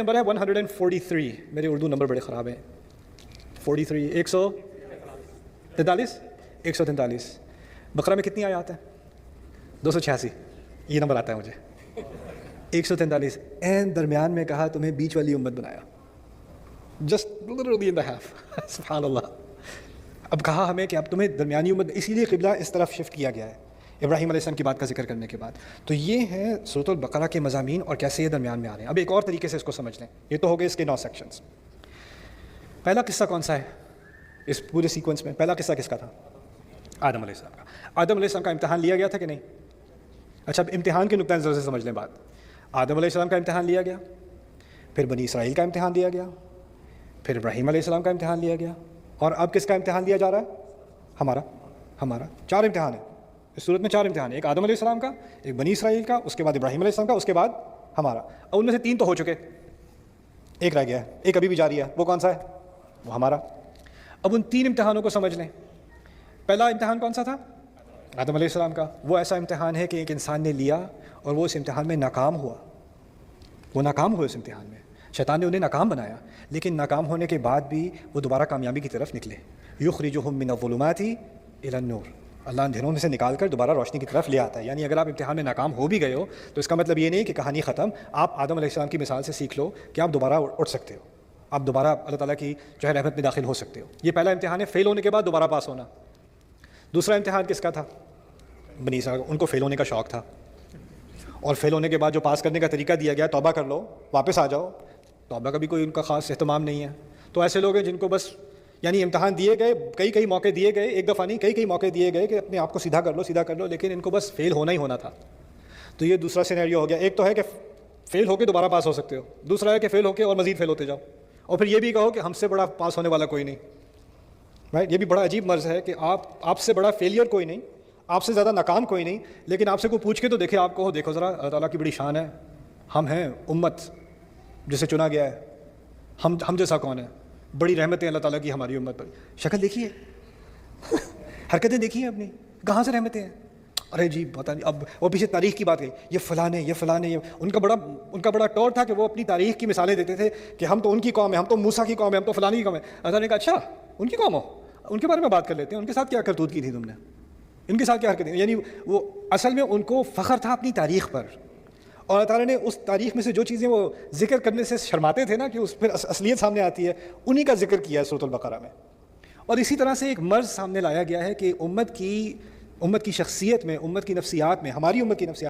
Number ہے 143. میرے Urdu number بڑے خراب ہیں. 43 143 143. بقرہ میں کتنی آیات ہیں؟ 286. یہ نمبر آتا ہے مجھے. 143. این درمیان میں کہا تمہیں بیچ والی امت بنایا. Just literally in the half. سبحان اللہ. اب کہا ہمیں کہ اب تمہیں درمیانی امت، اسی لیے قبلہ اس طرف شفٹ کیا گیا ہے ابراہیم علیہ السلام کی بات کا ذکر کرنے کے بعد. تو یہ ہے سورۃ البقرہ کے مضامین اور کیسے یہ درمیان میں آ رہے ہیں. اب ایک اور طریقے سے اس کو سمجھ لیں. یہ تو ہو گئے اس کے 9 سیکشنز. پہلا قصہ کون سا ہے اس پورے سیکوینس میں؟ پہلا قصہ کس کا تھا؟ آدم علیہ السلام کا. آدم علیہ السلام کا امتحان لیا گیا تھا کہ نہیں؟ اچھا، اب امتحان کے نقطۂ نظر سے سمجھ لیں بات. آدم علیہ السلام کا امتحان لیا گیا، پھر بنی اسرائیل کا امتحان لیا گیا، پھر ابراہیم علیہ السلام کا امتحان لیا گیا، اور اب کس کا امتحان لیا جا رہا ہے؟ ہمارا 4 امتحان ہیں اس صورت میں. 4 امتحان ہیں. ایک آدم علیہ السلام کا، ایک بنی اسرائیل کا، اس کے بعد ابراہیم علیہ السلام کا، اس کے بعد ہمارا. اور ان میں سے 3 تو ہو چکے، ایک رہ گیا ہے، ایک ابھی بھی جاری ہے. وہ کون سا ہے؟ وہ ہمارا. اب ان 3 امتحانوں کو سمجھ لیں. پہلا امتحان کون سا تھا؟ آدم علیہ السلام کا. وہ ایسا امتحان ہے کہ ایک انسان نے لیا اور وہ اس امتحان میں ناکام ہوا. وہ ناکام ہوئے اس امتحان میں. شیطان نے انہیں ناکام بنایا، لیکن ناکام ہونے کے بعد بھی وہ دوبارہ کامیابی کی طرف نکلے. یخرجہم من الظلمات الی النور. اللہ اندھیروں میں سے نکال کر دوبارہ روشنی کی طرف لے آتا ہے. یعنی اگر آپ امتحان میں ناکام ہو بھی گئے ہو تو اس کا مطلب یہ نہیں کہ کہانی ختم. آپ آدم علیہ السلام کی مثال سے سیکھ لو کہ آپ دوبارہ اٹھ سکتے ہو، آپ دوبارہ اللہ تعالیٰ کی جو ہے رحمت میں داخل ہو سکتے ہو. یہ پہلا امتحان ہے، فیل ہونے کے بعد دوبارہ پاس ہونا. دوسرا امتحان کس کا تھا؟ بنی اسرائیل. ان کو فیل ہونے کا شوق تھا، اور فیل ہونے کے بعد جو پاس کرنے کا طریقہ دیا گیا، توبہ کر لو، واپس آ جاؤ. توبہ کا بھی کوئی ان کا خاص اہتمام نہیں ہے. تو ایسے لوگ ہیں جن کو بس یعنی امتحان دیے گئے، کئی موقع دیے گئے، ایک دفعہ نہیں کئی موقع دیے گئے کہ اپنے آپ کو سیدھا کر لو، لیکن ان کو بس فیل ہونا ہی ہونا تھا. تو یہ دوسرا سینیریو ہو گیا. ایک تو ہے کہ فیل ہو کے دوبارہ پاس ہو سکتے ہو، دوسرا ہے کہ فیل ہو کے اور مزید فیل ہوتے جاؤ، اور پھر یہ بھی کہو کہ ہم سے بڑا پاس ہونے والا کوئی نہیں. رائٹ؟ یہ بھی بڑا عجیب مرض ہے کہ آپ سے بڑا فیلئر کوئی نہیں، آپ سے زیادہ ناکام کوئی نہیں، لیکن آپ سے کوئی پوچھ کے تو دیکھے آپ کو، دیکھو ذرا اللہ تعالیٰ کی بڑی شان ہے، ہم ہیں امت جسے چنا گیا ہے، ہم جیسا کون ہے؟ بڑی رحمتیں اللہ تعالیٰ کی ہماری امت پر. شکل دیکھیے، حرکتیں دیکھیے اپنی، کہاں سے رحمتیں ہیں. ارے جی پتہ نہیں. اب وہ پیچھے تاریخ کی بات گئی، یہ فلاں نے ان کا بڑا ٹور تھا کہ وہ اپنی تاریخ کی مثالیں دیتے تھے کہ ہم تو ان کی قوم ہے، ہم تو موسیٰ کی قوم ہے، ہم تو فلانی کی قوم ہے. اللہ نے کہا اچھا ان کی قوم ہو، ان کے بارے میں بات کر لیتے ہیں. ان کے ساتھ کیا کرتوت کی تھی تم نے، ان کے ساتھ کیا حرکتیں. یعنی وہ اصل میں ان کو فخر تھا اپنی تاریخ پر، اور اللہ تعالیٰ نے اس تاریخ میں سے جو چیزیں وہ ذکر کرنے سے شرماتے تھے نا کہ اس پھر اصلیت سامنے آتی ہے، انہی کا ذکر کیا ہے سورۃ البقرہ میں. اور اسی طرح سے ایک مرض سامنے لایا گیا ہے کہ امت کی شخصیت میں، امت کی نفسیات میں، ہماری امت کی نفسیات